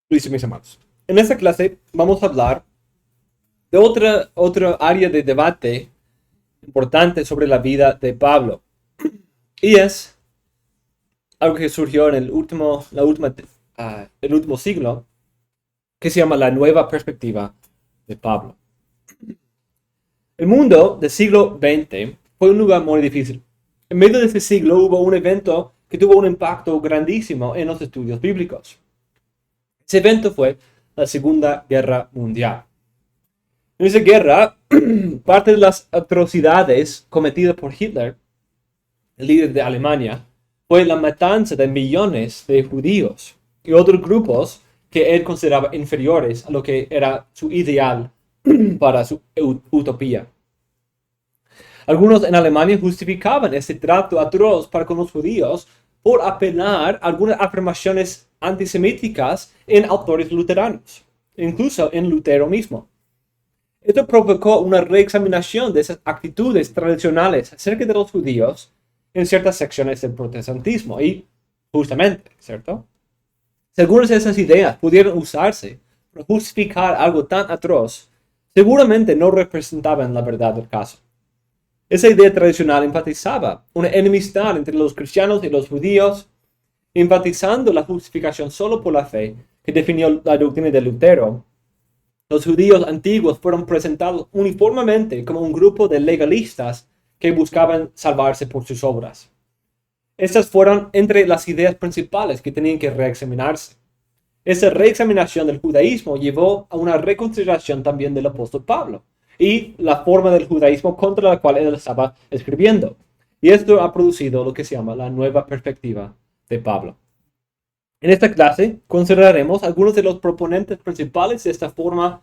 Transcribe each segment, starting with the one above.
Listo, mis amados. En esta clase vamos a hablar de otra área de debate importante sobre la vida de Pablo. Y es algo que surgió en el último siglo, que se llama la nueva perspectiva de Pablo. El mundo del siglo XX fue un lugar muy difícil. En medio de ese siglo hubo un evento que tuvo un impacto grandísimo en los estudios bíblicos. Ese evento fue la Segunda Guerra Mundial. En esa guerra, parte de las atrocidades cometidas por Hitler, el líder de Alemania, fue la matanza de millones de judíos y otros grupos que él consideraba inferiores a lo que era su ideal para su utopía. Algunos en Alemania justificaban ese trato atroz para con los judíos por apelar a algunas afirmaciones antisemíticas en autores luteranos, incluso en Lutero mismo. Esto provocó una reexaminación de esas actitudes tradicionales acerca de los judíos en ciertas secciones del protestantismo. Y justamente, ¿cierto? Si algunas de esas ideas pudieron usarse para justificar algo tan atroz, seguramente no representaban la verdad del caso. Esa idea tradicional enfatizaba una enemistad entre los cristianos y los judíos, enfatizando la justificación solo por la fe que definió la doctrina de Lutero. Los judíos antiguos fueron presentados uniformemente como un grupo de legalistas que buscaban salvarse por sus obras. Estas fueron entre las ideas principales que tenían que reexaminarse. Esa reexaminación del judaísmo llevó a una reconsideración también del apóstol Pablo y la forma del judaísmo contra la cual él estaba escribiendo. Y esto ha producido lo que se llama la nueva perspectiva de Pablo. En esta clase consideraremos algunos de los proponentes principales de esta forma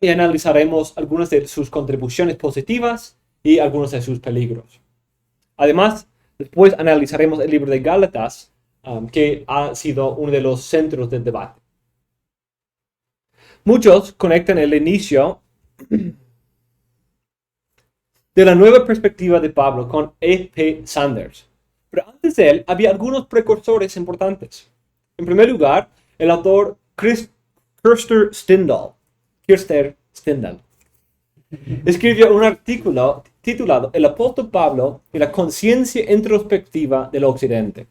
y analizaremos algunas de sus contribuciones positivas y algunos de sus peligros. Además, después analizaremos el libro de Gálatas, que ha sido uno de los centros del debate. Muchos conectan el inicio de la nueva perspectiva de Pablo con E.P. Sanders. Pero antes de él había algunos precursores importantes. En primer lugar, el autor Kirster Stindal escribió un artículo titulado El apóstol Pablo y la conciencia introspectiva del occidente.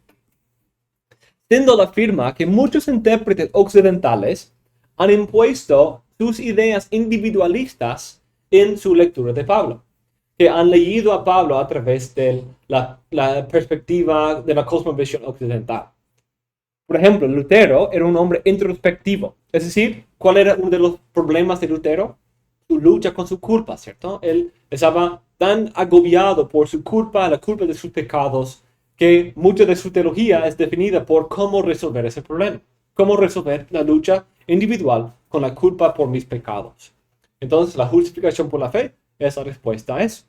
Stindal afirma que muchos intérpretes occidentales han impuesto sus ideas individualistas en su lectura de Pablo, que han leído a Pablo a través de la perspectiva de la cosmovisión occidental. Por ejemplo, Lutero era un hombre introspectivo. Es decir, ¿cuál era uno de los problemas de Lutero? Su lucha con su culpa, ¿cierto? Él estaba tan agobiado por su culpa, la culpa de sus pecados, que mucha de su teología es definida por cómo resolver ese problema. Cómo resolver la lucha individual con la culpa por mis pecados. Entonces, la justificación por la fe es la respuesta a eso.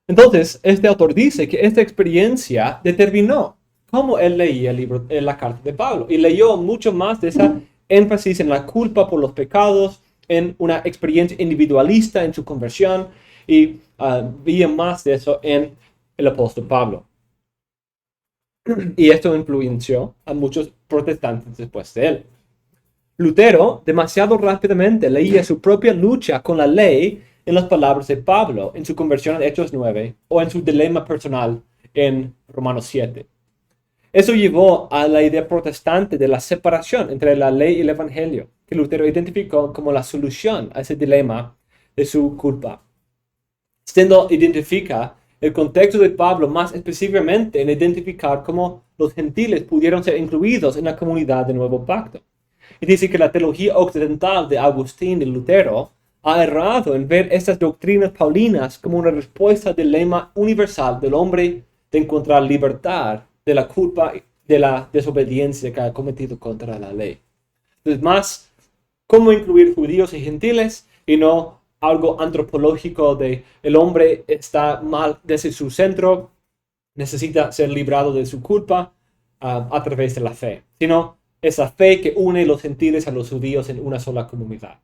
Entonces, este autor dice que esta experiencia determinó cómo él leía la carta de Pablo y leyó mucho más de esa énfasis en la culpa por los pecados, en una experiencia individualista en su conversión y veía más de eso en el apóstol Pablo. Y esto influenció a muchos protestantes después de él. Lutero demasiado rápidamente leía su propia lucha con la ley en las palabras de Pablo en su conversión en Hechos 9 o en su dilema personal en Romanos 7. Eso llevó a la idea protestante de la separación entre la ley y el evangelio, que Lutero identificó como la solución a ese dilema de su culpa. Stindal identifica el contexto de Pablo más específicamente en identificar cómo los gentiles pudieron ser incluidos en la comunidad del nuevo pacto. Y dice que la teología occidental de Agustín y Lutero ha errado en ver estas doctrinas paulinas como una respuesta al dilema universal del hombre de encontrar libertad de la culpa de la desobediencia que ha cometido contra la ley. Entonces, más cómo incluir judíos y gentiles y no algo antropológico de el hombre está mal desde su centro, necesita ser librado de su culpa a través de la fe, sino esa fe que une los gentiles a los judíos en una sola comunidad.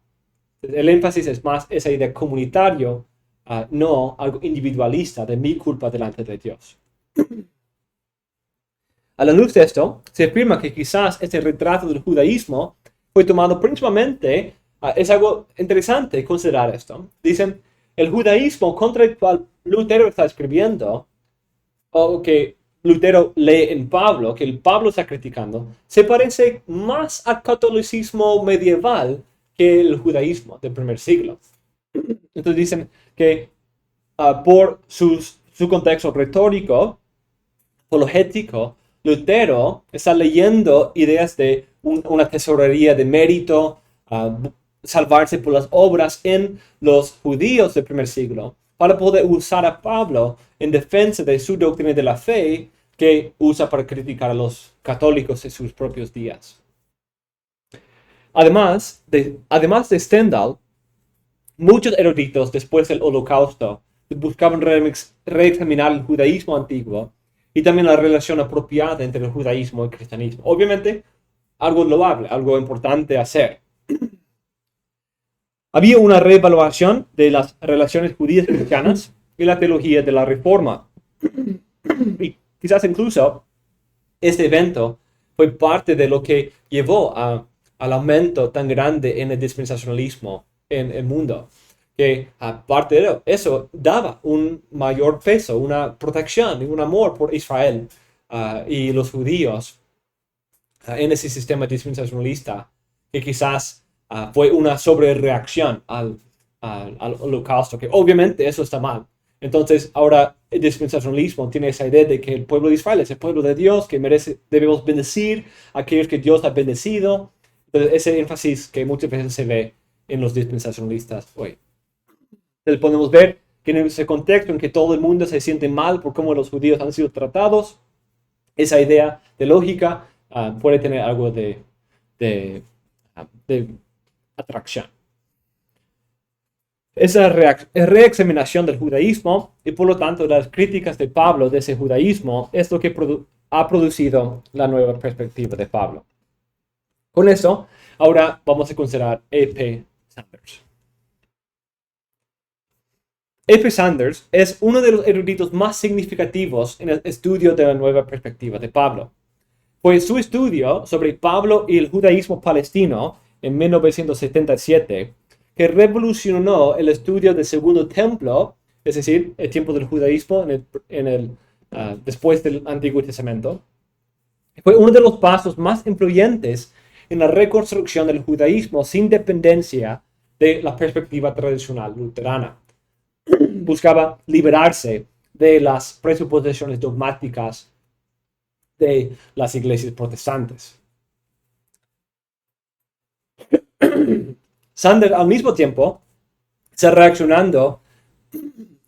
El énfasis es más esa idea comunitario, no algo individualista de mi culpa delante de Dios. A la luz de esto, se afirma que quizás este retrato del judaísmo fue tomado principalmente, es algo interesante considerar esto. Dicen, el judaísmo contra el cual Lutero está escribiendo, o que Lutero lee en Pablo, que el Pablo está criticando, se parece más al catolicismo medieval que el judaísmo del primer siglo. Entonces dicen que por su contexto retórico, apologético, Lutero está leyendo ideas de una tesorería de mérito, salvarse por las obras en los judíos del primer siglo, para poder usar a Pablo en defensa de su doctrina de la fe que usa para criticar a los católicos de sus propios días. Además de Stendhal, muchos eruditos después del Holocausto buscaban reexaminar el judaísmo antiguo y también la relación apropiada entre el judaísmo y el cristianismo. Obviamente, algo loable, algo importante hacer. Había una reevaluación de las relaciones judías cristianas y la teología de la Reforma. Y quizás incluso este evento fue parte de lo que llevó al aumento tan grande en el dispensacionalismo en el mundo. Que aparte de eso, daba un mayor peso, una protección y un amor por Israel y los judíos en ese sistema dispensacionalista que quizás fue una sobrereacción al holocausto, que obviamente eso está mal. Entonces ahora el dispensacionalismo tiene esa idea de que el pueblo de Israel es el pueblo de Dios, que debemos bendecir a aquellos que Dios ha bendecido. Entonces ese énfasis que muchas veces se ve en los dispensacionalistas hoy. Entonces podemos ver que en ese contexto en que todo el mundo se siente mal por cómo los judíos han sido tratados, esa idea de lógica puede tener algo de atracción. Esa reexaminación del judaísmo y por lo tanto las críticas de Pablo de ese judaísmo es lo que ha producido la nueva perspectiva de Pablo. Con eso, ahora vamos a considerar E.P. Sanders. E.P. Sanders es uno de los eruditos más significativos en el estudio de la nueva perspectiva de Pablo. Fue su estudio sobre Pablo y el judaísmo palestino en 1977 que revolucionó el estudio del Segundo Templo, es decir, el tiempo del judaísmo después del Antiguo Testamento. Fue uno de los pasos más influyentes en la reconstrucción del judaísmo sin dependencia de la perspectiva tradicional luterana. Buscaba liberarse de las presuposiciones dogmáticas de las iglesias protestantes. Sanders al mismo tiempo está reaccionando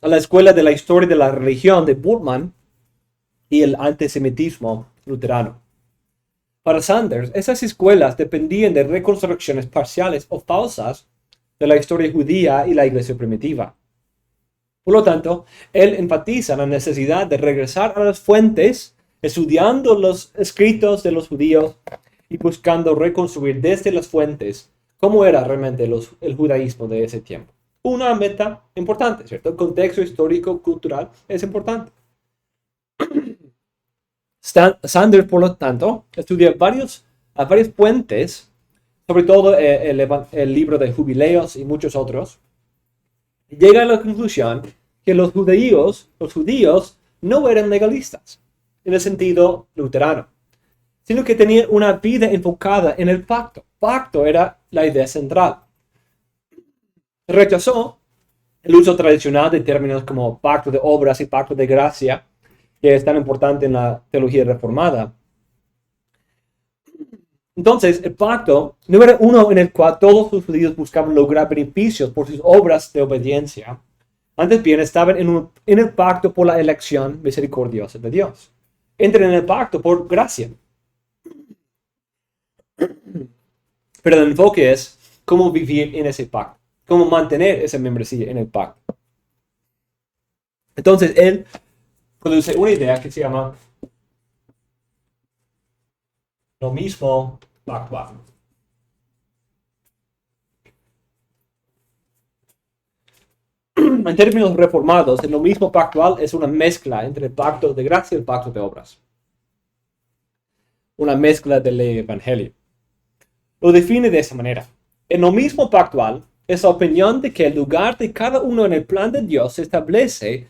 a la escuela de la historia de la religión de Bultmann y el antisemitismo luterano. Para Sanders, esas escuelas dependían de reconstrucciones parciales o falsas de la historia judía y la iglesia primitiva. Por lo tanto, él enfatiza la necesidad de regresar a las fuentes, estudiando los escritos de los judíos y buscando reconstruir desde las fuentes cómo era realmente el judaísmo de ese tiempo. Una meta importante, ¿cierto? El contexto histórico, cultural es importante. Sanders, por lo tanto, estudia varias fuentes, sobre todo el libro de Jubileos y muchos otros. Llega a la conclusión que los judíos no eran legalistas en el sentido luterano, sino que tenían una vida enfocada en el pacto. Pacto era la idea central. Rechazó el uso tradicional de términos como pacto de obras y pacto de gracia, que es tan importante en la teología reformada. Entonces, el pacto no era uno en el cual todos los judíos buscaban lograr beneficios por sus obras de obediencia. Antes bien, estaban en el pacto por la elección misericordiosa de Dios. Entran en el pacto por gracia. Pero el enfoque es cómo vivir en ese pacto, cómo mantener esa membresía en el pacto. Entonces, él produce una idea que se llama lo mismo pactual. En términos reformados, el lo mismo pactual es una mezcla entre el pacto de gracia y el pacto de obras. una mezcla del evangelio. Lo define de esa manera. El nomismo pactual es la opinión de que el lugar de cada uno en el plan de Dios se establece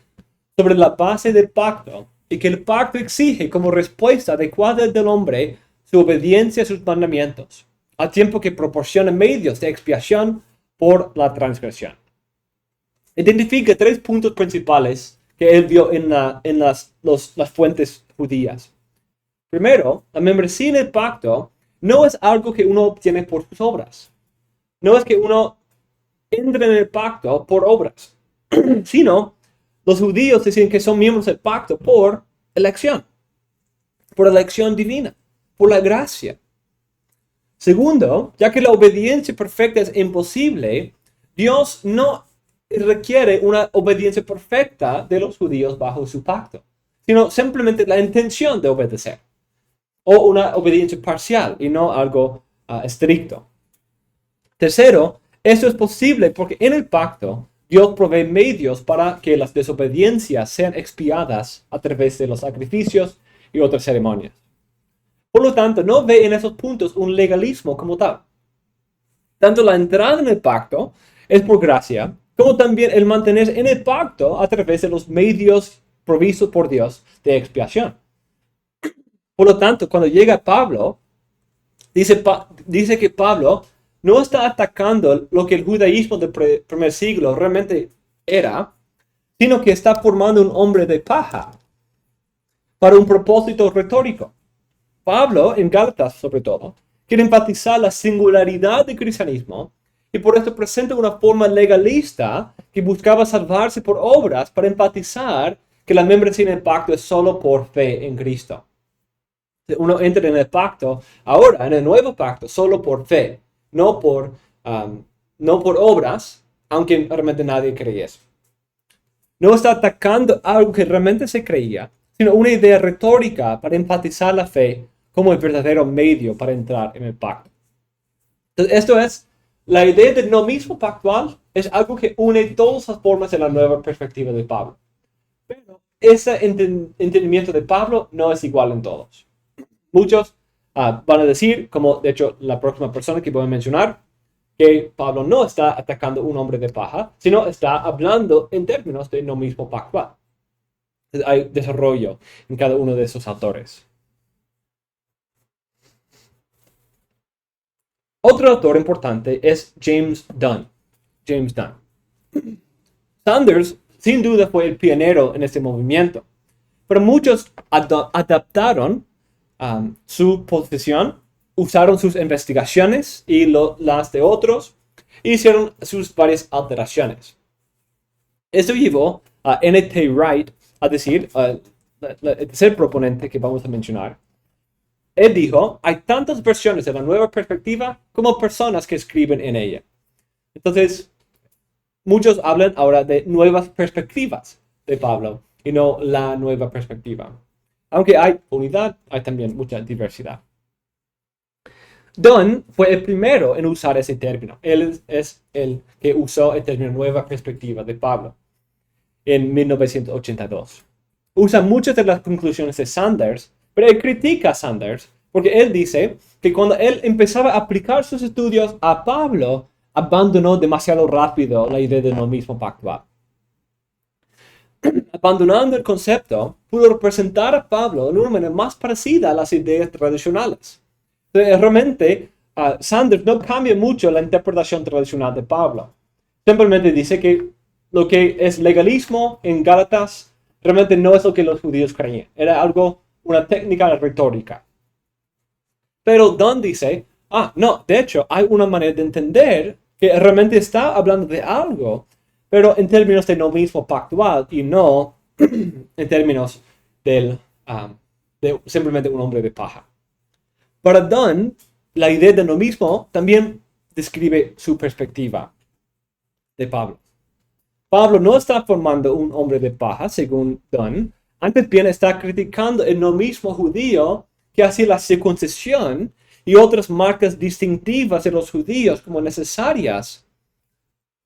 sobre la base del pacto y que el pacto exige como respuesta adecuada del hombre su obediencia a sus mandamientos, al tiempo que proporciona medios de expiación por la transgresión. Identifica tres puntos principales que él vio en las fuentes judías. Primero, la membresía en el pacto no es algo que uno obtiene por sus obras. No es que uno entre en el pacto por obras, sino los judíos dicen que son miembros del pacto por elección divina, por la gracia. Segundo, ya que la obediencia perfecta es imposible, Dios no requiere una obediencia perfecta de los judíos bajo su pacto, sino simplemente la intención de obedecer, o una obediencia parcial y no algo estricto. Tercero, esto es posible porque en el pacto Dios provee medios para que las desobediencias sean expiadas a través de los sacrificios y otras ceremonias. Por lo tanto, no ve en esos puntos un legalismo como tal. Tanto la entrada en el pacto es por gracia, como también el mantenerse en el pacto a través de los medios provistos por Dios de expiación. Por lo tanto, cuando llega Pablo, dice que Pablo no está atacando lo que el judaísmo del primer siglo realmente era, sino que está formando un hombre de paja para un propósito retórico. Pablo, en Gálatas sobre todo, quiere enfatizar la singularidad del cristianismo y por esto presenta una forma legalista que buscaba salvarse por obras para enfatizar que la membresía en el pacto es solo por fe en Cristo. Uno entra en el pacto, ahora en el nuevo pacto, solo por fe, no por obras, aunque realmente nadie creía eso. No está atacando algo que realmente se creía, sino una idea retórica para enfatizar la fe como el verdadero medio para entrar en el pacto. Entonces, esto es, la idea del nomismo pactual es algo que une todas las formas de la nueva perspectiva de Pablo. Pero ese entendimiento de Pablo no es igual en todos. Muchos van a decir, como de hecho la próxima persona que voy a mencionar, que Pablo no está atacando a un hombre de paja, sino está hablando en términos de nomismo pactual. Hay desarrollo en cada uno de esos autores. Otro autor importante es James Dunn. Sanders, sin duda, fue el pionero en este movimiento, pero muchos adaptaron su posición, usaron sus investigaciones y las de otros, e hicieron sus varias alteraciones. Esto llevó a N.T. Wright a decir, el tercer proponente que vamos a mencionar, él dijo, hay tantas versiones de la nueva perspectiva como personas que escriben en ella. Entonces, muchos hablan ahora de nuevas perspectivas de Pablo y no la nueva perspectiva. Aunque hay unidad, hay también mucha diversidad. Dunn fue el primero en usar ese término. Él es el que usó el término nueva perspectiva de Pablo en 1982. Usa muchas de las conclusiones de Sanders, pero él critica a Sanders porque él dice que cuando él empezaba a aplicar sus estudios a Pablo, abandonó demasiado rápido la idea del nomismo pactual. Abandonando el concepto, pudo representar a Pablo en una manera más parecida a las ideas tradicionales. Entonces, realmente, Sanders no cambia mucho la interpretación tradicional de Pablo. Simplemente dice que lo que es legalismo en Gálatas realmente no es lo que los judíos creían. Era una técnica retórica. Pero Dunn dice, no, de hecho, hay una manera de entender que realmente está hablando de algo, pero en términos de nomismo pactual y no en términos de simplemente un hombre de paja. Para Dunn, la idea de nomismo también describe su perspectiva de Pablo. Pablo no está formando un hombre de paja, según Dunn, antes bien está criticando el nomismo judío que hacía la circuncisión y otras marcas distintivas de los judíos como necesarias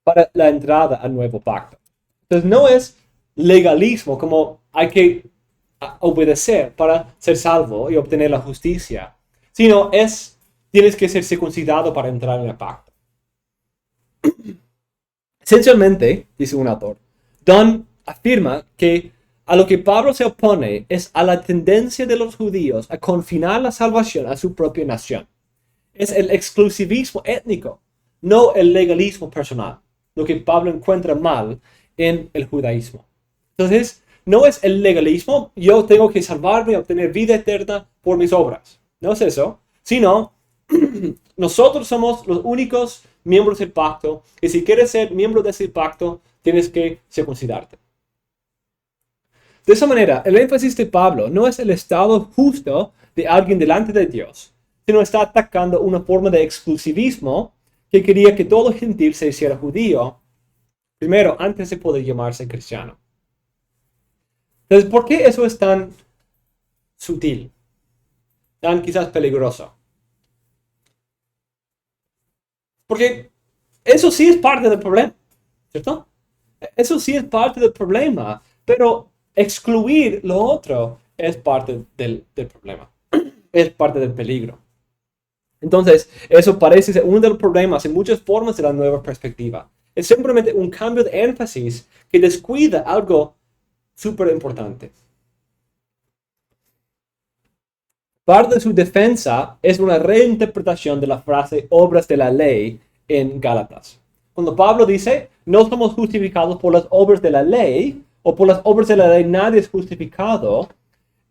para la entrada al nuevo pacto. Entonces no es legalismo como hay que a obedecer para ser salvo y obtener la justicia, sino tienes que ser circuncidado para entrar en el pacto. Esencialmente, dice un autor, Dunn afirma que a lo que Pablo se opone es a la tendencia de los judíos a confinar la salvación a su propia nación. Es el exclusivismo étnico, no el legalismo personal, lo que Pablo encuentra mal en el judaísmo. Entonces, no es el legalismo, yo tengo que salvarme y obtener vida eterna por mis obras. No es eso, sino nosotros somos los únicos miembros del pacto, y si quieres ser miembro de ese pacto, tienes que circuncidarte. De esa manera, el énfasis de Pablo no es el estado justo de alguien delante de Dios, sino está atacando una forma de exclusivismo que quería que todo gentil se hiciera judío, primero, antes de poder llamarse cristiano. Entonces, ¿por qué eso es tan sutil? Tan quizás peligroso. Porque eso sí es parte del problema, ¿cierto? Eso sí es parte del problema, pero excluir lo otro es parte del problema, es parte del peligro. Entonces, eso parece ser uno de los problemas en muchas formas de la nueva perspectiva. Es simplemente un cambio de énfasis que descuida algo súper importante. Parte de su defensa es una reinterpretación de la frase obras de la ley en Gálatas. Cuando Pablo dice, no somos justificados por las obras de la ley, o por las obras de la ley nadie es justificado,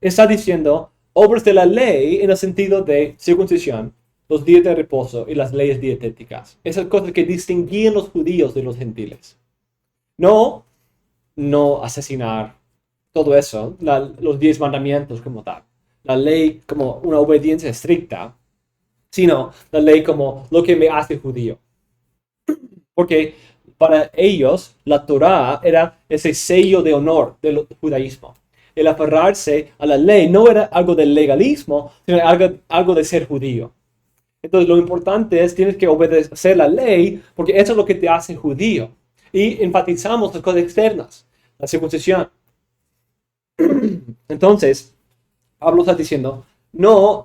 está diciendo obras de la ley en el sentido de circuncisión, los días de reposo y las leyes dietéticas. Esas cosas que distinguían los judíos de los gentiles. No asesinar, todo eso, los 10 mandamientos como tal. La ley como una obediencia estricta, sino la ley como lo que me hace judío. Porque para ellos la Torá era ese sello de honor del judaísmo. El aferrarse a la ley no era algo del legalismo, sino algo de ser judío. Entonces lo importante es tienes que obedecer la ley porque eso es lo que te hace judío. Y enfatizamos las cosas externas, la circuncisión. Entonces, Pablo está diciendo, no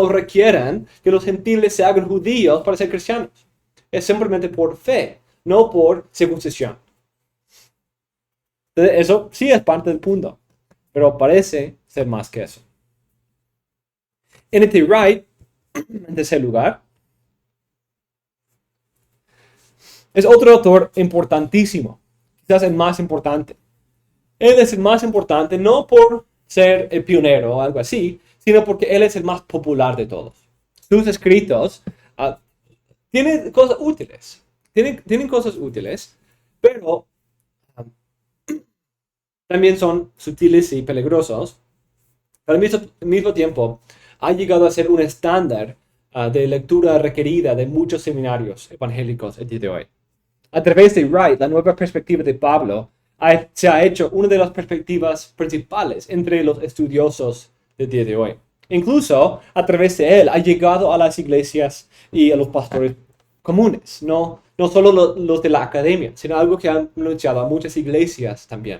requieran que los gentiles se hagan judíos para ser cristianos. Es simplemente por fe, no por circuncisión. Entonces, eso sí es parte del punto, pero parece ser más que eso. N.T. Wright, en tercer lugar, es otro autor importantísimo, quizás el más importante. Él es el más importante no por ser el pionero o algo así, sino porque él es el más popular de todos. Sus escritos tienen cosas útiles, tienen cosas útiles, pero también son sutiles y peligrosos. Al mismo tiempo, ha llegado a ser un estándar de lectura requerida de muchos seminarios evangélicos el día de hoy. A través de Wright, la nueva perspectiva de Pablo se ha hecho una de las perspectivas principales entre los estudiosos del día de hoy. Incluso a través de él ha llegado a las iglesias y a los pastores comunes, no solo los de la academia, sino algo que han anunciado a muchas iglesias también.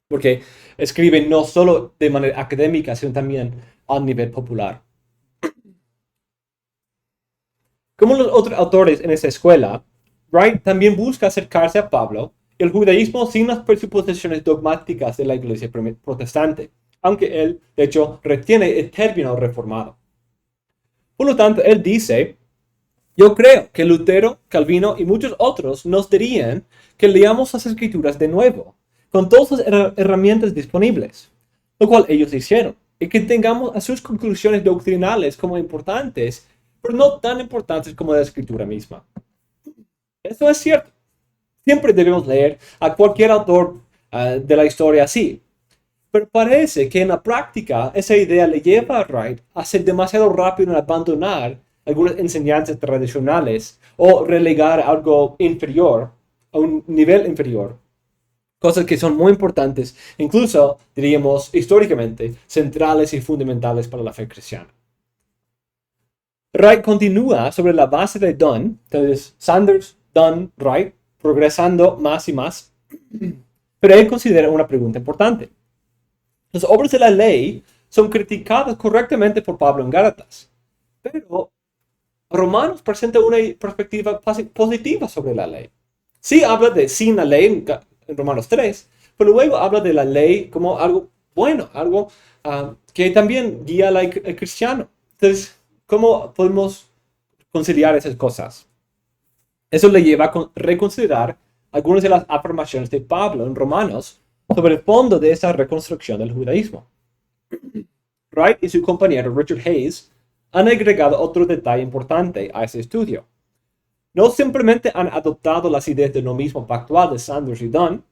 Porque escriben no solo de manera académica, sino también a nivel popular. Como los otros autores en esta escuela, Wright también busca acercarse a Pablo y el judaísmo sin las presuposiciones dogmáticas de la iglesia protestante, aunque él, de hecho, retiene el término reformado. Por lo tanto, él dice, yo creo que Lutero, Calvino y muchos otros nos dirían que leamos las escrituras de nuevo, con todas las herramientas disponibles, lo cual ellos hicieron, y que tengamos a sus conclusiones doctrinales como importantes, pero no tan importantes como la escritura misma. Eso es cierto. Siempre debemos leer a cualquier autor de la historia así. Pero parece que en la práctica esa idea le lleva a Wright a ser demasiado rápido en abandonar algunas enseñanzas tradicionales o relegar algo inferior, a un nivel inferior. Cosas que son muy importantes, incluso, diríamos, históricamente, centrales y fundamentales para la fe cristiana. Wright continúa sobre la base de Dunn, entonces Sanders, Dunn, Wright, progresando más y más, pero él considera una pregunta importante. Las obras de la ley son criticadas correctamente por Pablo en Gálatas, pero Romanos presenta una perspectiva positiva sobre la ley. Sí habla de sin la ley en Romanos 3, pero luego habla de la ley como algo bueno, algo que también guía al cristiano. Entonces, ¿cómo podemos conciliar esas cosas? Eso le lleva a reconsiderar algunas de las afirmaciones de Pablo en Romanos sobre el fondo de esa reconstrucción del judaísmo. Wright y su compañero Richard Hayes han agregado otro detalle importante a ese estudio. No simplemente han adoptado las ideas del nomismo pactual de Sanders y Dunn,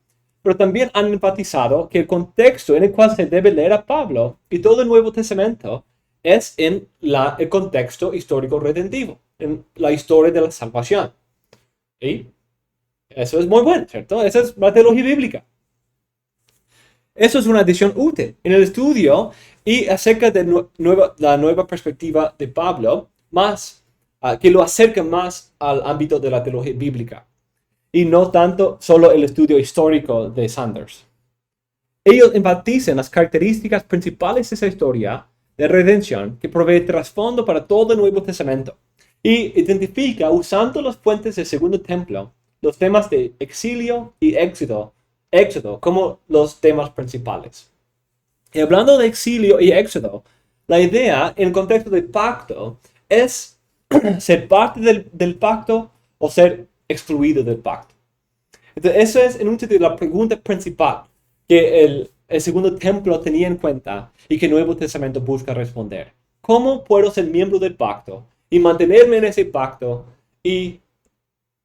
pero también han enfatizado que el contexto en el cual se debe leer a Pablo y todo el Nuevo Testamento es en el contexto histórico redentivo, en la historia de la salvación. Y eso es muy bueno, ¿cierto? Esa es la teología bíblica. Eso es una adición útil en el estudio y acerca de la nueva perspectiva de Pablo, que lo acerca más al ámbito de la teología bíblica y no tanto solo el estudio histórico de Sanders. Ellos enfatizan las características principales de esa historia de redención que provee trasfondo para todo el Nuevo Testamento y identifica, usando las fuentes del Segundo Templo, los temas de exilio y éxodo como los temas principales. Y hablando de exilio y éxodo, la idea en el contexto del pacto es ser parte del pacto o ser excluido del pacto. Entonces, eso es en un sentido la pregunta principal que el Segundo Templo tenía en cuenta y que el Nuevo Testamento busca responder. ¿Cómo puedo ser miembro del pacto y mantenerme en ese pacto y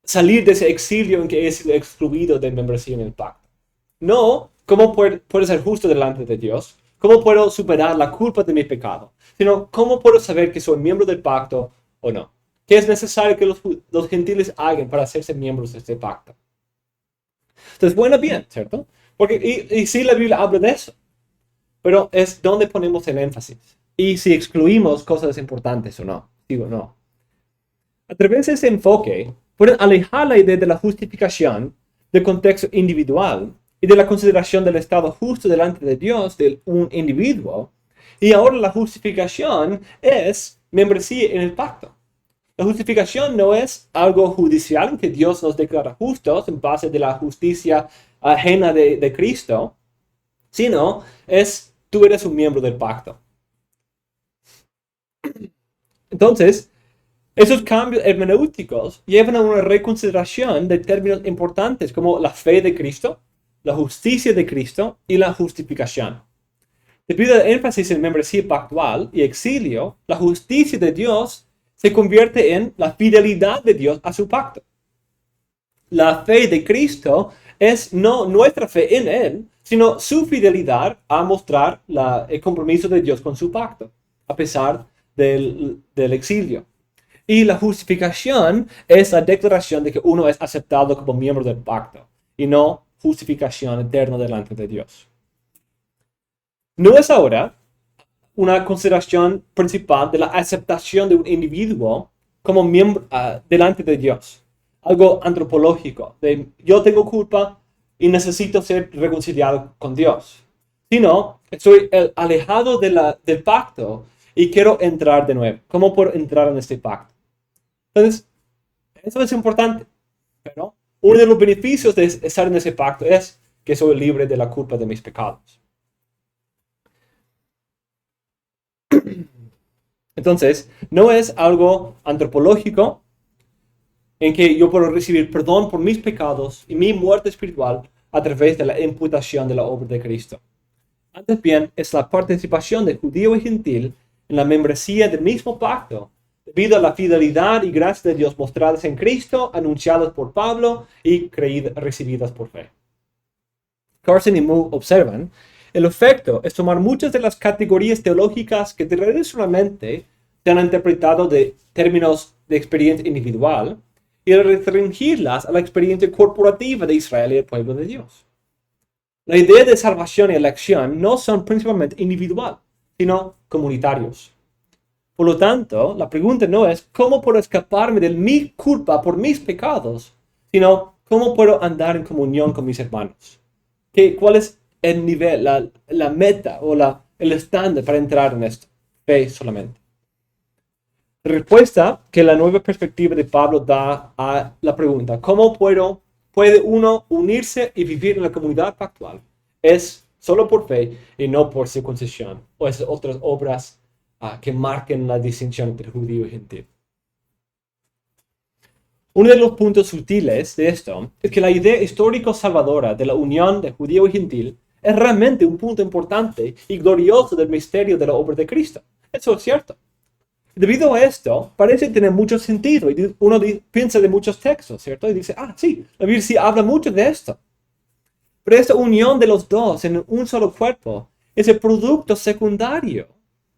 salir de ese exilio en que he sido excluido de membresía en el pacto? No, ¿cómo puedo ser justo delante de Dios? ¿Cómo puedo superar la culpa de mi pecado? Sino, ¿cómo puedo saber que soy miembro del pacto o no? ¿Qué es necesario que los gentiles hagan para hacerse miembros de este pacto? Entonces, bueno, bien, ¿cierto? Porque, y sí, la Biblia habla de eso, pero es donde ponemos el énfasis. Y si excluimos cosas importantes o no, digo no. A través de ese enfoque, pueden alejar la idea de la justificación del contexto individual y de la consideración del estado justo delante de Dios de un individuo. Y ahora la justificación es membresía en el pacto. La justificación no es algo judicial en que Dios nos declara justos en base de la justicia ajena de Cristo, sino es tú eres un miembro del pacto. Entonces, esos cambios hermenéuticos llevan a una reconsideración de términos importantes como la fe de Cristo, la justicia de Cristo y la justificación. Debido al énfasis en membresía pactual y exilio, la justicia de Dios se convierte en la fidelidad de Dios a su pacto. La fe de Cristo es no nuestra fe en Él, sino su fidelidad a mostrar el compromiso de Dios con su pacto, a pesar del exilio. Y la justificación es la declaración de que uno es aceptado como miembro del pacto y no justificación eterna delante de Dios. No es ahora una consideración principal de la aceptación de un individuo como miembro delante de Dios. Algo antropológico, de yo tengo culpa y necesito ser reconciliado con Dios. Sino, estoy alejado del pacto y quiero entrar de nuevo. ¿Cómo puedo entrar en este pacto? Entonces, eso es importante, pero uno de los beneficios de estar en ese pacto es que soy libre de la culpa de mis pecados. Entonces, no es algo antropológico en que yo puedo recibir perdón por mis pecados y mi muerte espiritual a través de la imputación de la obra de Cristo. Antes bien, es la participación de judío y gentil en la membresía del mismo pacto, debido a la fidelidad y gracia de Dios mostradas en Cristo, anunciadas por Pablo y recibidas por fe. Carson y Moore observan, el efecto es tomar muchas de las categorías teológicas que tradicionalmente se han interpretado de términos de experiencia individual y restringirlas a la experiencia corporativa de Israel y el pueblo de Dios. La idea de salvación y elección no son principalmente individual, sino comunitarios. Por lo tanto, la pregunta no es cómo puedo escaparme de mi culpa por mis pecados, sino cómo puedo andar en comunión con mis hermanos. ¿Cuál es el nivel, la meta o el estándar para entrar en esto. Fe solamente. Respuesta que la nueva perspectiva de Pablo da a la pregunta, ¿cómo puede uno unirse y vivir en la comunidad actual? Es solo por fe y no por circuncisión o esas otras obras que marquen la distinción entre judío y gentil. Uno de los puntos sutiles de esto es que la idea histórico-salvadora de la unión de judío y gentil es realmente un punto importante y glorioso del misterio de la obra de Cristo. Eso es cierto. Debido a esto, parece tener mucho sentido y uno piensa de muchos textos, ¿cierto? Y dice, sí, la Biblia sí habla mucho de esto. Pero esta unión de los dos en un solo cuerpo es el producto secundario,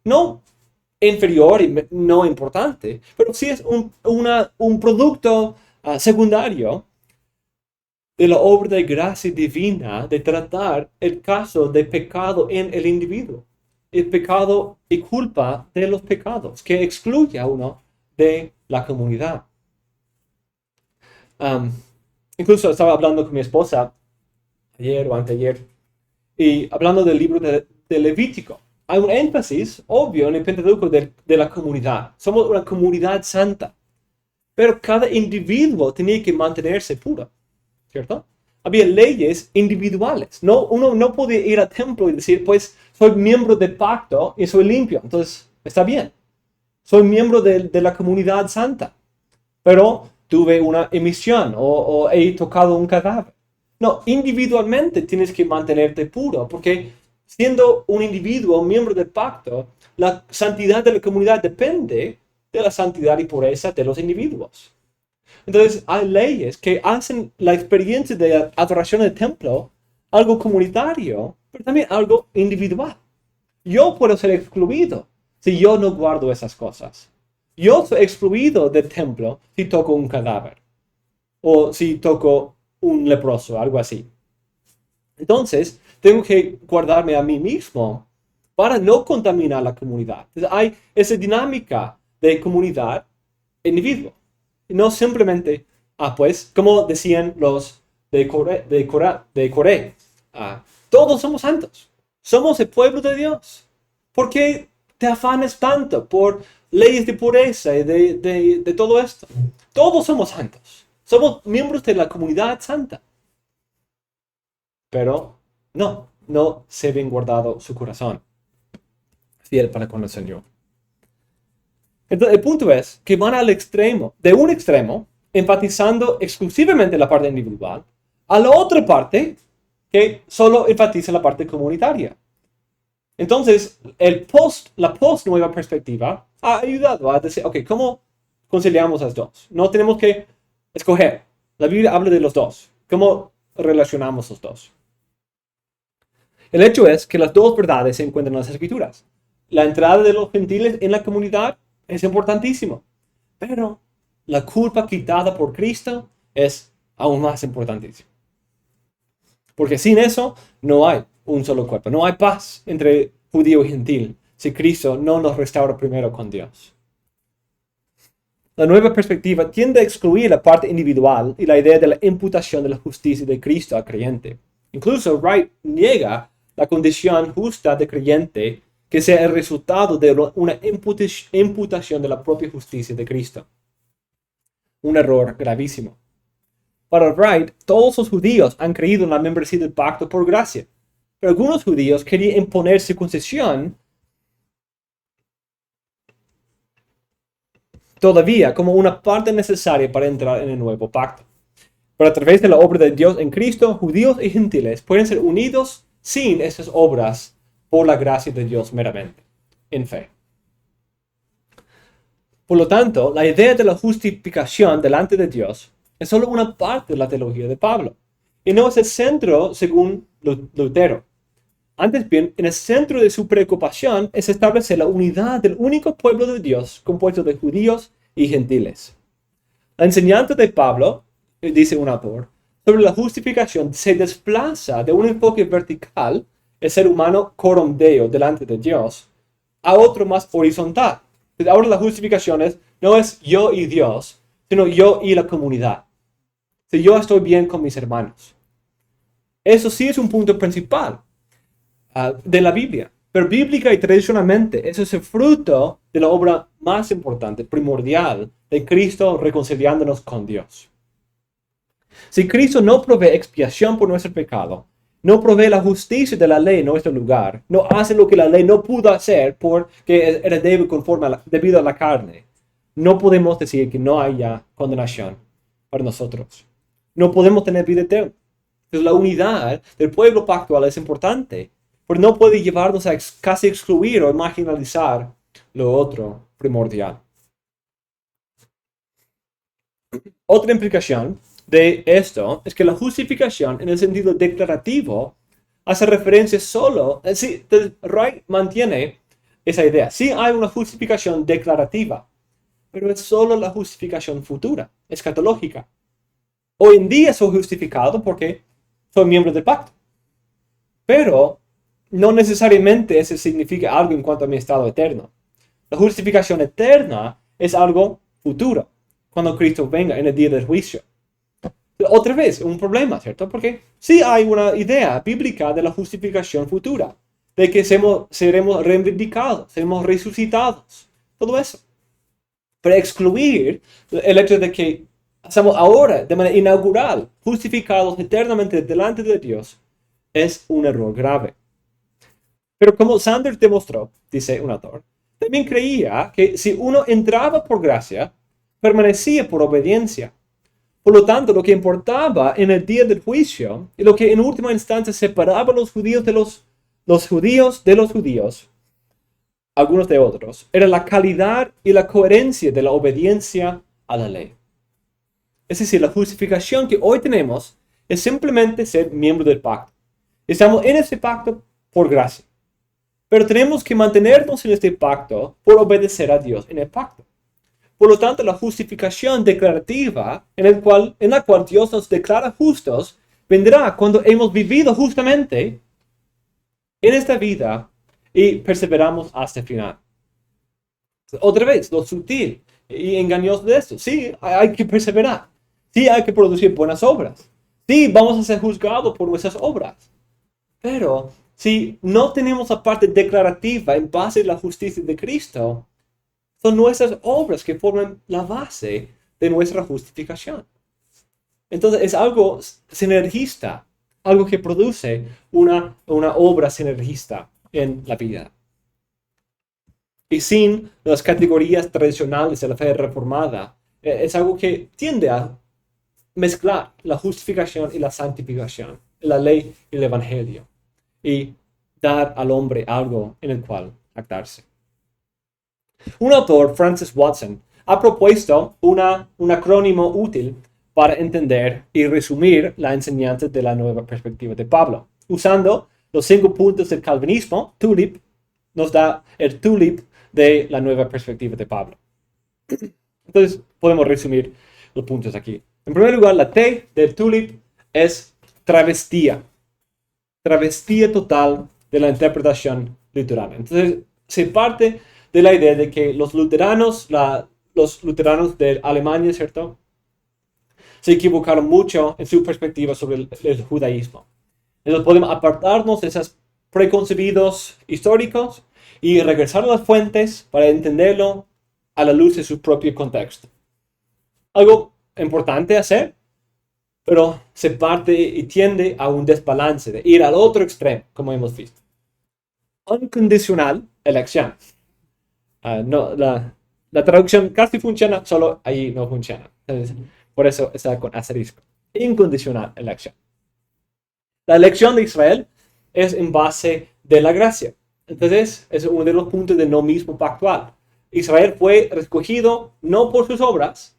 no inferior y no importante, pero sí es un producto secundario de la obra de gracia divina de tratar el caso de pecado en el individuo. El pecado y culpa de los pecados, que excluye a uno de la comunidad. Incluso estaba hablando con mi esposa ayer o anteayer, y hablando del libro de Levítico. Hay un énfasis obvio en el Pentateuco de la comunidad. Somos una comunidad santa, pero cada individuo tenía que mantenerse puro, ¿cierto? Había leyes individuales. Uno no podía ir al templo y decir, pues, soy miembro del pacto y soy limpio. Entonces, está bien. Soy miembro de la comunidad santa. Pero tuve una emisión o he tocado un cadáver. No, individualmente tienes que mantenerte puro. Porque siendo un individuo miembro del pacto, la santidad de la comunidad depende de la santidad y pureza de los individuos. Entonces hay leyes que hacen la experiencia de adoración del templo algo comunitario, pero también algo individual. Yo puedo ser excluido si yo no guardo esas cosas. Yo soy excluido del templo si toco un cadáver o si toco un leproso, algo así. Entonces, tengo que guardarme a mí mismo para no contaminar la comunidad. Entonces, hay esa dinámica de comunidad individuo. No simplemente, pues, como decían los de Coré, todos somos santos, somos el pueblo de Dios. ¿Por qué te afanes tanto por leyes de pureza y de todo esto? Todos somos santos, somos miembros de la comunidad santa. Pero no se ven guardado su corazón fiel para con el Señor. Entonces, el punto es que van al extremo, de un extremo, enfatizando exclusivamente la parte individual, a la otra parte que solo enfatiza la parte comunitaria. Entonces, la post-nueva perspectiva ha ayudado a decir, ok, ¿cómo conciliamos las dos? No tenemos que escoger. La Biblia habla de los dos. ¿Cómo relacionamos los dos? El hecho es que las dos verdades se encuentran en las Escrituras. La entrada de los gentiles en la comunidad es importantísimo, pero la culpa quitada por Cristo es aún más importantísimo. Porque sin eso no hay un solo cuerpo, no hay paz entre judío y gentil si Cristo no nos restaura primero con Dios. La nueva perspectiva tiende a excluir la parte individual y la idea de la imputación de la justicia de Cristo al creyente. Incluso Wright niega la condición justa de creyente que sea el resultado de una imputación de la propia justicia de Cristo. Un error gravísimo. Para Wright, todos los judíos han creído en la membresía del pacto por gracia, pero algunos judíos querían imponer circuncisión todavía como una parte necesaria para entrar en el nuevo pacto. Pero a través de la obra de Dios en Cristo, judíos y gentiles pueden ser unidos sin esas obras por la gracia de Dios meramente, en fe. Por lo tanto, la idea de la justificación delante de Dios es solo una parte de la teología de Pablo, y no es el centro según Lutero. Antes bien, en el centro de su preocupación es establecer la unidad del único pueblo de Dios compuesto de judíos y gentiles. La enseñanza de Pablo, dice un autor, sobre la justificación se desplaza de un enfoque vertical, el ser humano corondeo delante de Dios, a otro más horizontal. Ahora la justificación no es yo y Dios, sino yo y la comunidad. Si yo estoy bien con mis hermanos. Eso sí es un punto principal de la Biblia. Pero bíblica y tradicionalmente, eso es el fruto de la obra más importante, primordial, de Cristo reconciliándonos con Dios. Si Cristo no provee expiación por nuestro pecado, no provee la justicia de la ley en nuestro lugar, no hace lo que la ley no pudo hacer porque era débil debido a la carne, no podemos decir que no haya condenación para nosotros. No podemos tener vida eterna. Entonces la unidad del pueblo pactual es importante, pero no puede llevarnos a casi excluir o marginalizar lo otro primordial. Otra implicación de esto es que la justificación en el sentido declarativo hace referencia solo, Wright mantiene esa idea. Sí hay una justificación declarativa, pero es solo la justificación futura, escatológica. Hoy en día soy justificado porque soy miembro del pacto, pero no necesariamente eso significa algo en cuanto a mi estado eterno. La justificación eterna es algo futuro, cuando Cristo venga en el día del juicio. Otra vez, un problema, ¿cierto? Porque sí hay una idea bíblica de la justificación futura, de que seremos reivindicados, seremos resucitados, todo eso. Pero excluir el hecho de que estamos ahora, de manera inaugural, justificados eternamente delante de Dios, es un error grave. Pero como Sanders demostró, dice un autor, también creía que si uno entraba por gracia, permanecía por obediencia. Por lo tanto, lo que importaba en el día del juicio y lo que en última instancia separaba a los judíos de los judíos, algunos de otros, era la calidad y la coherencia de la obediencia a la ley. Es decir, la justificación que hoy tenemos es simplemente ser miembro del pacto. Estamos en ese pacto por gracia. Pero tenemos que mantenernos en este pacto por obedecer a Dios en el pacto. Por lo tanto, la justificación declarativa en la cual Dios nos declara justos vendrá cuando hemos vivido justamente en esta vida y perseveramos hasta el final. Otra vez, lo sutil y engañoso de esto. Sí, hay que perseverar. Sí, hay que producir buenas obras. Sí, vamos a ser juzgados por nuestras obras. Pero si no tenemos la parte declarativa en base a la justicia de Cristo, son nuestras obras que forman la base de nuestra justificación. Entonces es algo sinergista, algo que produce una obra sinergista en la vida. Y sin las categorías tradicionales de la fe reformada, es algo que tiende a mezclar la justificación y la santificación, la ley y el evangelio, y dar al hombre algo en el cual jactarse. Un autor, Francis Watson, ha propuesto un acrónimo útil para entender y resumir la enseñanza de la nueva perspectiva de Pablo. Usando los 5 puntos del calvinismo, TULIP nos da el TULIP de la nueva perspectiva de Pablo. Entonces, podemos resumir los puntos aquí. En primer lugar, la T del TULIP es travestía. Travestía total de la interpretación luterana. Entonces, se parte de la idea de que los luteranos de Alemania, ¿cierto?, se equivocaron mucho en su perspectiva sobre el judaísmo. Entonces podemos apartarnos de esos preconcebidos históricos y regresar a las fuentes para entenderlo a la luz de su propio contexto. Algo importante hacer, pero se parte y tiende a un desbalance, de ir al otro extremo, como hemos visto. Incondicional elección. No, la traducción casi funciona, solo ahí no funciona. Entonces, por eso está con asterisco. Incondicional elección. La elección de Israel es en base de la gracia. Entonces, es uno de los puntos del nomismo pactual. Israel fue escogido no por sus obras,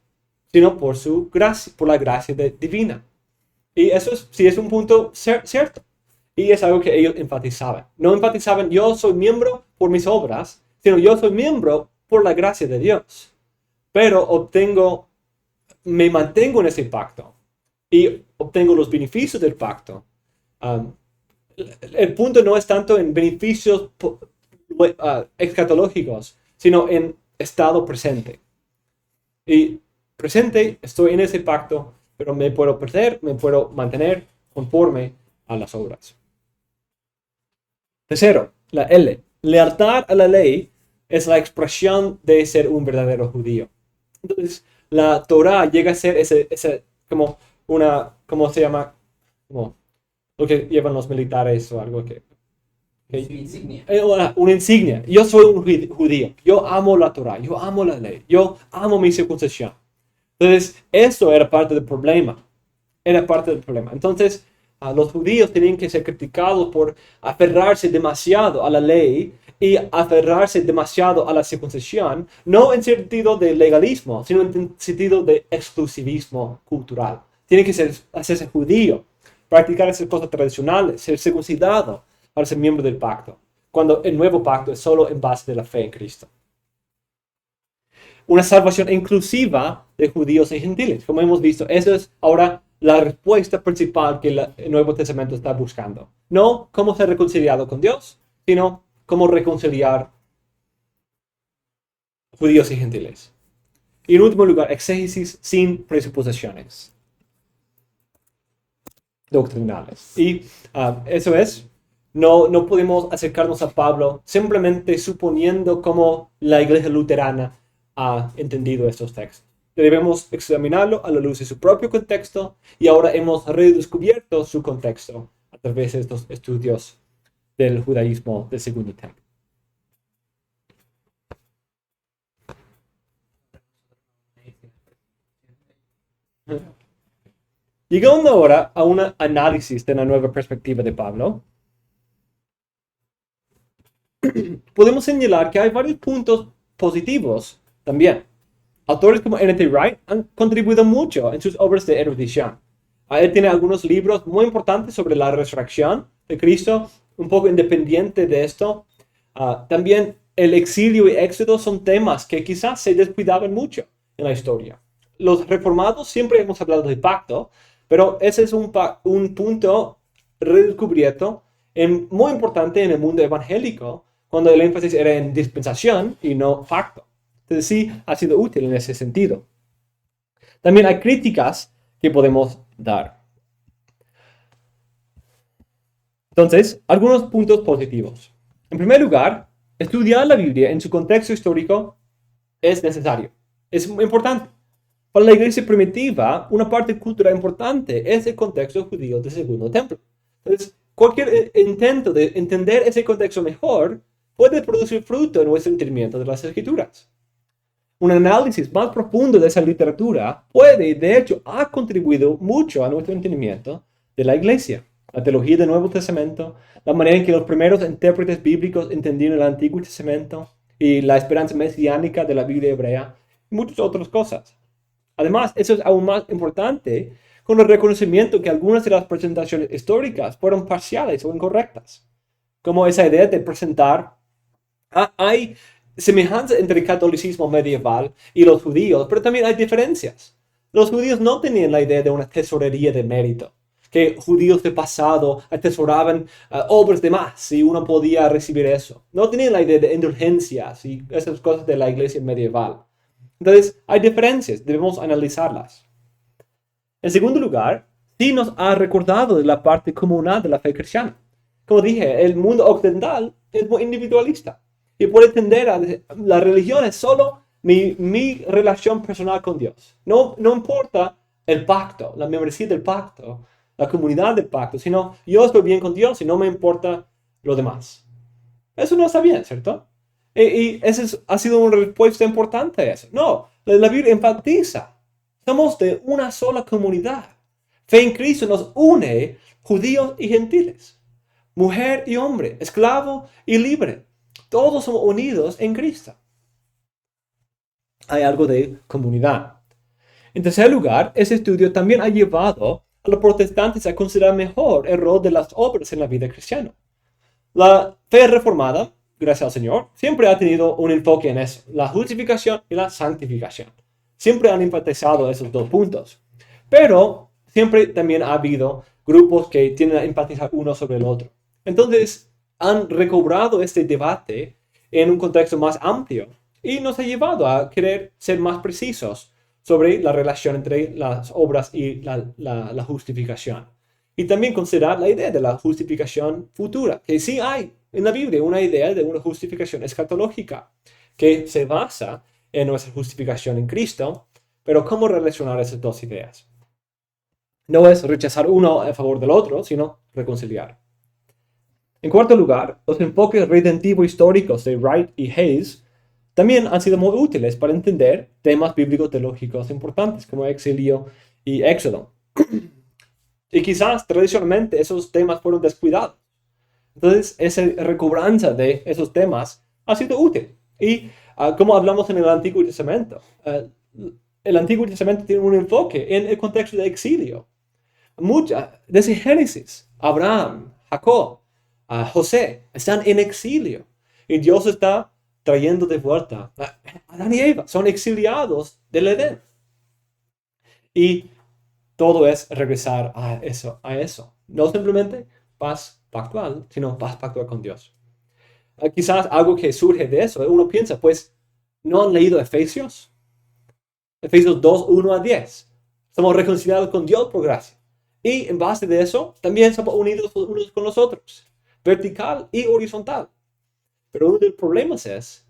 sino por su gracia, por la gracia divina. Y eso sí es un punto cierto. Y es algo que ellos enfatizaban. No enfatizaban, yo soy miembro por mis obras, sino yo soy miembro por la gracia de Dios. Pero me mantengo en ese pacto y obtengo los beneficios del pacto. El punto no es tanto en beneficios escatológicos, sino en estado presente. Y presente, estoy en ese pacto, pero me puedo perder, me puedo mantener conforme a las obras. Tercero, la L. Lealtad a la ley es la expresión de ser un verdadero judío. Entonces, la Torá llega a ser como ¿cómo se llama? Como lo que llevan los militares o algo que Insignia. una insignia. Yo soy un judío. Yo amo la Torá. Yo amo la ley. Yo amo mi circuncisión. Entonces, eso era parte del problema. Era parte del problema. Entonces, los judíos tenían que ser criticados por aferrarse demasiado a la ley y aferrarse demasiado a la circuncisión, no en sentido de legalismo, sino en sentido de exclusivismo cultural. Tienen que hacerse judío, practicar esas cosas tradicionales, ser circuncidado para ser miembro del pacto, cuando el nuevo pacto es solo en base de la fe en Cristo. Una salvación inclusiva de judíos y gentiles, como hemos visto. Esa es ahora la respuesta principal que el Nuevo Testamento está buscando. No cómo ser reconciliado con Dios, sino cómo reconciliar judíos y gentiles. Y en último lugar, exégesis sin presuposiciones doctrinales. Y eso es, no podemos acercarnos a Pablo simplemente suponiendo cómo la iglesia luterana ha entendido estos textos. Debemos examinarlo a la luz de su propio contexto y ahora hemos redescubierto su contexto a través de estos estudios del judaísmo del Segundo Templo. Llegando ahora a un análisis de la nueva perspectiva de Pablo, podemos señalar que hay varios puntos positivos también. Autores como N.T. Wright han contribuido mucho en sus obras de erudición. Él tiene algunos libros muy importantes sobre la resurrección de Cristo, un poco independiente de esto. También el exilio y éxodo son temas que quizás se descuidaban mucho en la historia. Los reformados siempre hemos hablado del pacto, pero ese es un punto redescubierto muy importante en el mundo evangélico, cuando el énfasis era en dispensación y no pacto. Entonces sí ha sido útil en ese sentido. También hay críticas que podemos dar. Entonces, algunos puntos positivos. En primer lugar, estudiar la Biblia en su contexto histórico es necesario. Es muy importante. Para la iglesia primitiva, una parte cultural importante es el contexto judío del Segundo Templo. Entonces, cualquier intento de entender ese contexto mejor puede producir fruto en nuestro entendimiento de las Escrituras. Un análisis más profundo de esa literatura puede, y de hecho, ha contribuido mucho a nuestro entendimiento de la iglesia. La teología del Nuevo Testamento, la manera en que los primeros intérpretes bíblicos entendieron el Antiguo Testamento y la esperanza mesiánica de la Biblia hebrea, y muchas otras cosas. Además, eso es aún más importante con el reconocimiento que algunas de las presentaciones históricas fueron parciales o incorrectas, como esa idea de presentar, hay semejanza entre el catolicismo medieval y los judíos, pero también hay diferencias. Los judíos no tenían la idea de una tesorería de mérito, que judíos de pasado atesoraban obras de más y uno podía recibir eso. No tenían la idea de indulgencias y esas cosas de la iglesia medieval. Entonces, hay diferencias, debemos analizarlas. En segundo lugar, sí nos ha recordado de la parte comunal de la fe cristiana. Como dije, el mundo occidental es muy individualista y puede tender a la religión es solo mi relación personal con Dios. No importa el pacto, la membresía del pacto, la comunidad del pacto, sino yo estoy bien con Dios y no me importa lo demás. Eso no está bien, ¿cierto? Y esa ha sido una respuesta importante a eso. No, la Biblia enfatiza. Somos de una sola comunidad. Fe en Cristo nos une judíos y gentiles, mujer y hombre, esclavo y libre. Todos somos unidos en Cristo. Hay algo de comunidad. En tercer lugar, ese estudio también ha llevado a los protestantes a considerar mejor el rol de las obras en la vida cristiana. La fe reformada, gracias al Señor, siempre ha tenido un enfoque en eso, la justificación y la santificación. Siempre han enfatizado esos dos puntos. Pero siempre también ha habido grupos que tienden a enfatizar uno sobre el otro. Entonces, han recobrado este debate en un contexto más amplio y nos ha llevado a querer ser más precisos sobre la relación entre las obras y la justificación. Y también considerar la idea de la justificación futura, que sí hay en la Biblia una idea de una justificación escatológica, que se basa en nuestra justificación en Cristo, pero cómo relacionar esas dos ideas. No es rechazar uno a favor del otro, sino reconciliar. En cuarto lugar, los enfoques redentivo históricos de Wright y Hayes también han sido muy útiles para entender temas bíblicos teológicos importantes como exilio y éxodo. Y quizás tradicionalmente esos temas fueron descuidados. Entonces, esa recobranza de esos temas ha sido útil. Y como hablamos en el Antiguo Testamento, el Antiguo Testamento tiene un enfoque en el contexto de exilio. Desde Génesis, Abraham, Jacob, José están en exilio. Y Dios está trayendo de vuelta a Adán y Eva. Son exiliados del Edén. Y todo es regresar a eso. No simplemente paz pactual, sino paz pactual con Dios. Quizás algo que surge de eso, uno piensa, pues, ¿no han leído Efesios? Efesios 2, 1 a 10. Somos reconciliados con Dios por gracia. Y en base de eso, también somos unidos unos con los otros, vertical y horizontal. Pero uno de los problemas es,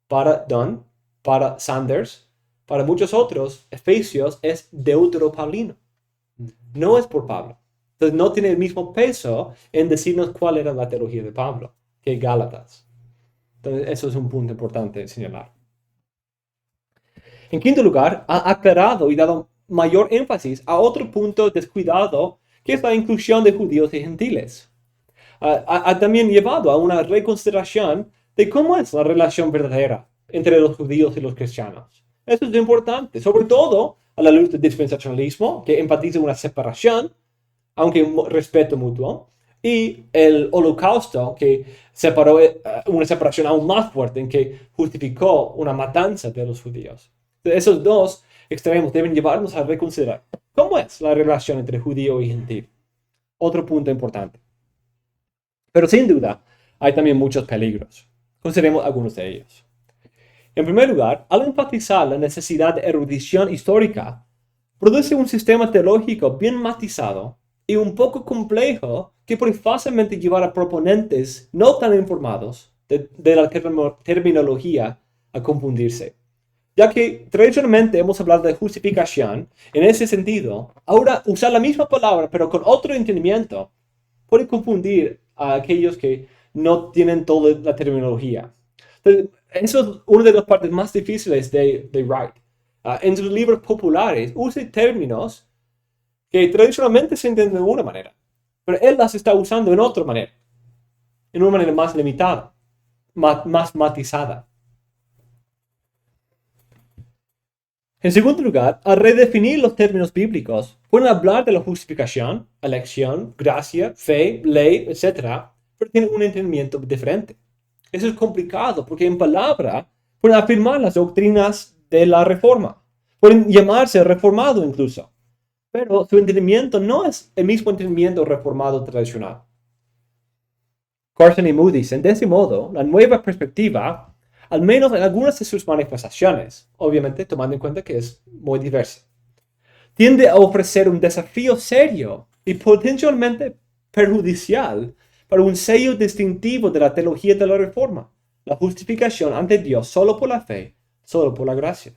para Dunn, para Sanders, para muchos otros, Efesios es deuteropaulino. No es por Pablo. Entonces no tiene el mismo peso en decirnos cuál era la teología de Pablo que Gálatas. Entonces eso es un punto importante de señalar. En quinto lugar, ha aclarado y dado mayor énfasis a otro punto descuidado, que es la inclusión de judíos y gentiles. Ha también llevado a una reconsideración de cómo es la relación verdadera entre los judíos y los cristianos. Eso es importante, sobre todo a la luz del dispensacionalismo, que enfatiza una separación, aunque un respeto mutuo, y el holocausto, que separó una separación aún más fuerte, en que justificó una matanza de los judíos. Esos dos extremos deben llevarnos a reconsiderar cómo es la relación entre judío y gentil. Otro punto importante. Pero sin duda, hay también muchos peligros. Consideremos algunos de ellos. En primer lugar, al enfatizar la necesidad de erudición histórica, produce un sistema teológico bien matizado y un poco complejo que puede fácilmente llevar a proponentes no tan informados de la terminología a confundirse. Ya que tradicionalmente hemos hablado de justificación en ese sentido, ahora usar la misma palabra pero con otro entendimiento puede confundir a aquellos que no tienen toda la terminología. Entonces, eso es una de las partes más difíciles de Wright. En sus libros populares usa términos que tradicionalmente se entienden de una manera, pero él las está usando en otra manera, en una manera más limitada, más matizada. En segundo lugar, al redefinir los términos bíblicos, pueden hablar de la justificación, elección, gracia, fe, ley, etc., pero tienen un entendimiento diferente. Eso es complicado porque en palabra pueden afirmar las doctrinas de la reforma, pueden llamarse reformado incluso, pero su entendimiento no es el mismo entendimiento reformado tradicional. Carson y Moody dicen, de ese modo, la nueva perspectiva, al menos en algunas de sus manifestaciones, obviamente tomando en cuenta que es muy diversa, tiende a ofrecer un desafío serio y potencialmente perjudicial para un sello distintivo de la teología de la reforma, la justificación ante Dios solo por la fe, solo por la gracia.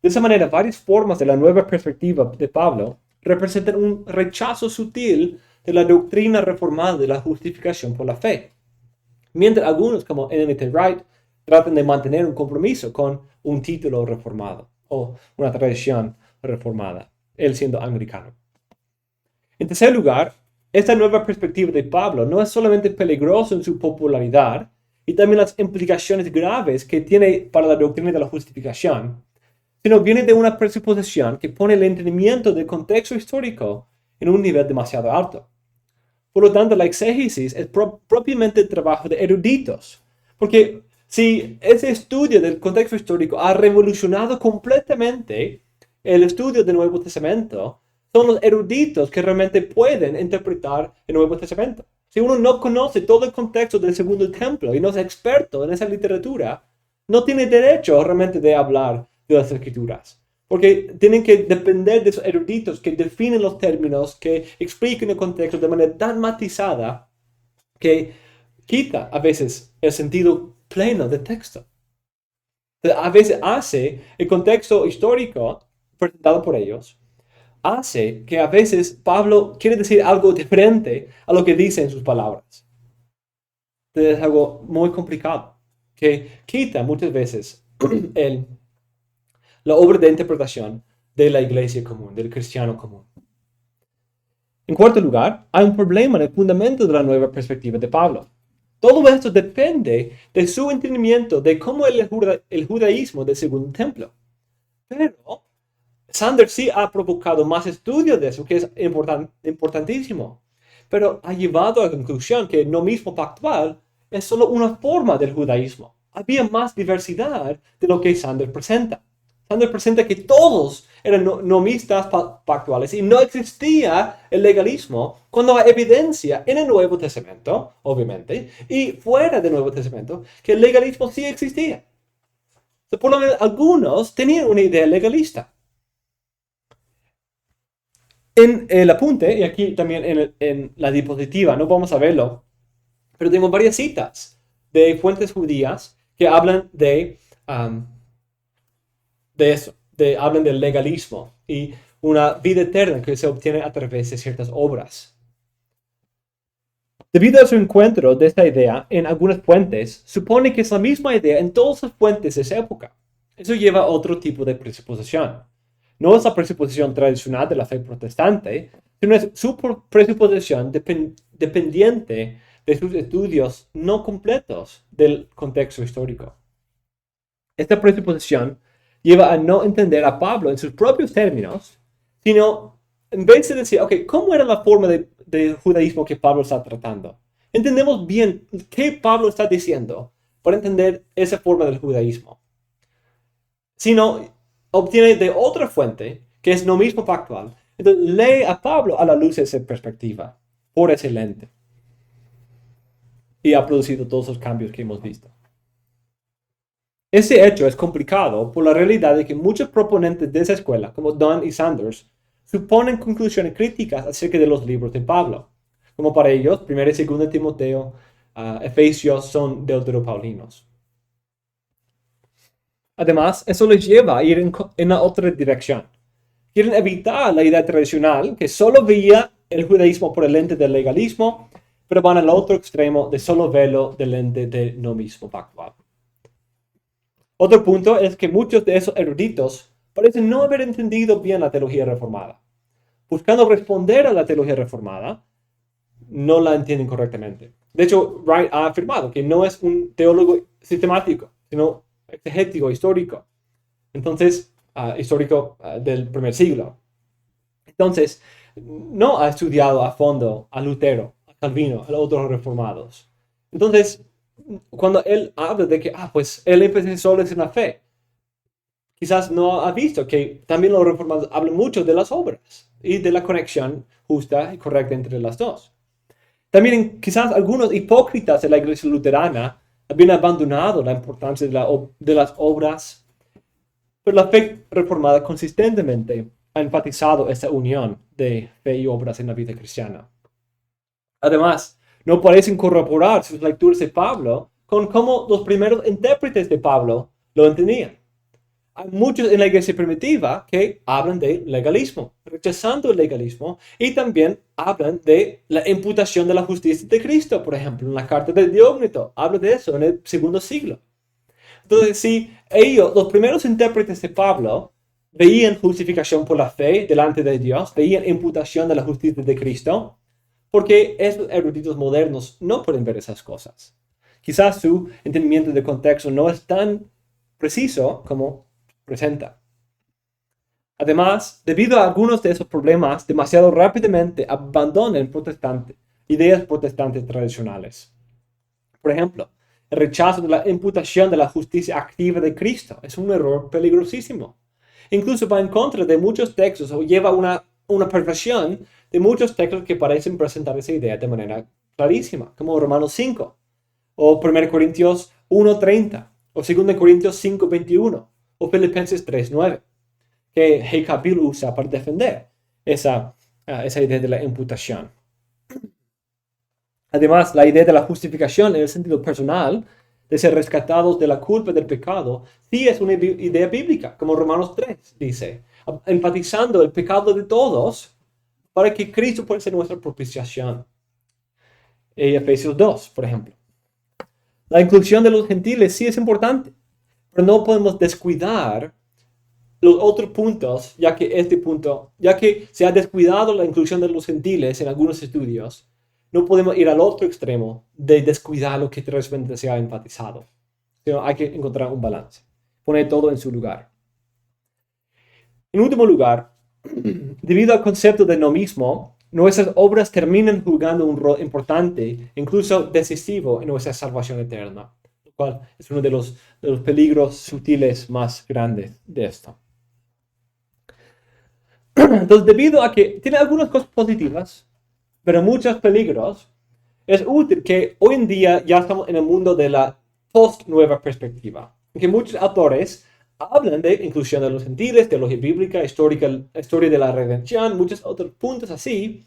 De esa manera, varias formas de la nueva perspectiva de Pablo representan un rechazo sutil de la doctrina reformada de la justificación por la fe, mientras algunos, como N.T. Wright, tratan de mantener un compromiso con un título reformado o una tradición reformada, él siendo anglicano. En tercer lugar, esta nueva perspectiva de Pablo no es solamente peligrosa en su popularidad y también las implicaciones graves que tiene para la doctrina de la justificación, sino viene de una presuposición que pone el entendimiento del contexto histórico en un nivel demasiado alto. Por lo tanto, la exégesis es propiamente el trabajo de eruditos, porque si ese estudio del contexto histórico ha revolucionado completamente el estudio del Nuevo Testamento, son los eruditos que realmente pueden interpretar el Nuevo Testamento. Si uno no conoce todo el contexto del Segundo Templo y no es experto en esa literatura, no tiene derecho realmente de hablar de las Escrituras. Porque tienen que depender de esos eruditos que definen los términos, que expliquen el contexto de manera tan matizada que quita a veces el sentido pleno del texto. A veces hace el contexto histórico presentado por ellos, hace que a veces Pablo quiere decir algo diferente a lo que dice en sus palabras. Entonces es algo muy complicado, que quita muchas veces la obra de interpretación de la iglesia común, del cristiano común. En cuarto lugar, hay un problema en el fundamento de la nueva perspectiva de Pablo. Todo esto depende de su entendimiento de cómo es el judaísmo del segundo templo. Pero Sanders sí ha provocado más estudios de eso, que es importantísimo. Pero ha llevado a la conclusión que el nomismo pactual es solo una forma del judaísmo. Había más diversidad de lo que Sanders presenta. Sanders presenta que todos eran nomistas pactuales y no existía el legalismo cuando hay evidencia en el Nuevo Testamento, obviamente, y fuera del Nuevo Testamento, que el legalismo sí existía. Por lo menos algunos tenían una idea legalista. En el apunte, y aquí también en la diapositiva, no vamos a verlo, pero tengo varias citas de fuentes judías que hablan de eso, hablan del legalismo y una vida eterna que se obtiene a través de ciertas obras. Debido a su encuentro de esta idea en algunas fuentes, supone que es la misma idea en todas las fuentes de esa época. Eso lleva a otro tipo de presuposición. No es la presuposición tradicional de la fe protestante, sino es su presuposición dependiente de sus estudios no completos del contexto histórico. Esta presuposición lleva a no entender a Pablo en sus propios términos, sino en vez de decir, ok, ¿cómo era la forma de judaísmo que Pablo está tratando? Entendemos bien qué Pablo está diciendo para entender esa forma del judaísmo. Sino obtiene de otra fuente, que es nomismo pactual. Entonces lee a Pablo a la luz de esa perspectiva, por ese lente. Y ha producido todos los cambios que hemos visto. Ese hecho es complicado por la realidad de que muchos proponentes de esa escuela, como Dunn y Sanders, suponen conclusiones críticas acerca de los libros de Pablo. Como para ellos, 1 y 2 Timoteo, Efesios son deuteropaulinos. Además, eso les lleva a ir en la otra dirección. Quieren evitar la idea tradicional que solo veía el judaísmo por el lente del legalismo, pero van al otro extremo de solo verlo del lente del nomismo pactual. Otro punto es que muchos de esos eruditos parecen no haber entendido bien la teología reformada. Buscando responder a la teología reformada, no la entienden correctamente. De hecho, Wright ha afirmado que no es un teólogo sistemático, sino exegético, histórico. Entonces, histórico del primer siglo. Entonces, no ha estudiado a fondo a Lutero, a Calvino, a los otros reformados. Entonces, cuando él habla de que, pues él empezó solo en la fe, quizás no ha visto que también los reformados hablan mucho de las obras y de la conexión justa y correcta entre las dos. También quizás algunos hipócritas de la iglesia luterana habían abandonado la importancia de las obras, pero la fe reformada consistentemente ha enfatizado esta unión de fe y obras en la vida cristiana. Además, no parecen corroborar sus lecturas de Pablo con cómo los primeros intérpretes de Pablo lo entendían. Hay muchos en la iglesia primitiva que hablan de legalismo, rechazando el legalismo, y también hablan de la imputación de la justicia de Cristo, por ejemplo, en la carta de Diógnito, habla de eso en el segundo siglo. Entonces, si ellos, los primeros intérpretes de Pablo, veían justificación por la fe delante de Dios, veían imputación de la justicia de Cristo, porque esos eruditos modernos no pueden ver esas cosas. Quizás su entendimiento de contexto no es tan preciso como presenta. Además, debido a algunos de esos problemas, demasiado rápidamente abandonan ideas protestantes tradicionales. Por ejemplo, el rechazo de la imputación de la justicia activa de Cristo es un error peligrosísimo. Incluso va en contra de muchos textos o lleva una perversión de muchos textos que parecen presentar esa idea de manera clarísima, como Romanos 5, o 1 Corintios 1:30, o 2 Corintios 5:21, o Filipenses 3:9, que Heikabil usa para defender esa idea de la imputación. Además, la idea de la justificación en el sentido personal, de ser rescatados de la culpa del pecado, sí es una idea bíblica, como Romanos 3 dice, enfatizando el pecado de todos para que Cristo pueda ser nuestra propiciación. Efesios 2, por ejemplo. La inclusión de los gentiles sí es importante, pero no podemos descuidar los otros puntos, ya que se ha descuidado la inclusión de los gentiles en algunos estudios, no podemos ir al otro extremo de descuidar lo que realmente se ha enfatizado. Sino hay que encontrar un balance, poner todo en su lugar. En último lugar, debido al concepto de nomismo, nuestras obras terminan jugando un rol importante, incluso decisivo, en nuestra salvación eterna, lo cual es uno de los peligros sutiles más grandes de esto. Entonces, debido a que tiene algunas cosas positivas, pero muchos peligros, es útil que hoy en día ya estamos en el mundo de la post-nueva perspectiva, en que muchos autores hablan de inclusión de los gentiles, teología bíblica, historia de la redención, muchos otros puntos así,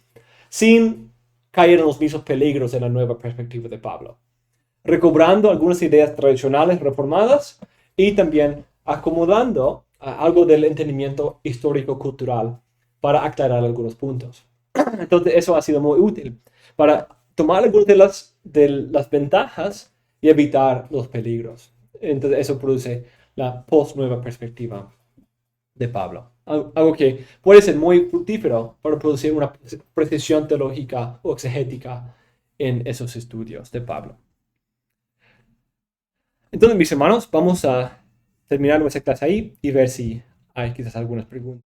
sin caer en los mismos peligros de la nueva perspectiva de Pablo, recobrando algunas ideas tradicionales reformadas y también acomodando algo del entendimiento histórico-cultural para aclarar algunos puntos. Entonces eso ha sido muy útil para tomar algunas de las ventajas y evitar los peligros. Entonces eso produce la post-nueva perspectiva de Pablo. Algo que puede ser muy fructífero para producir una precisión teológica o exegética en esos estudios de Pablo. Entonces, mis hermanos, vamos a terminar nuestra clase ahí y ver si hay quizás algunas preguntas.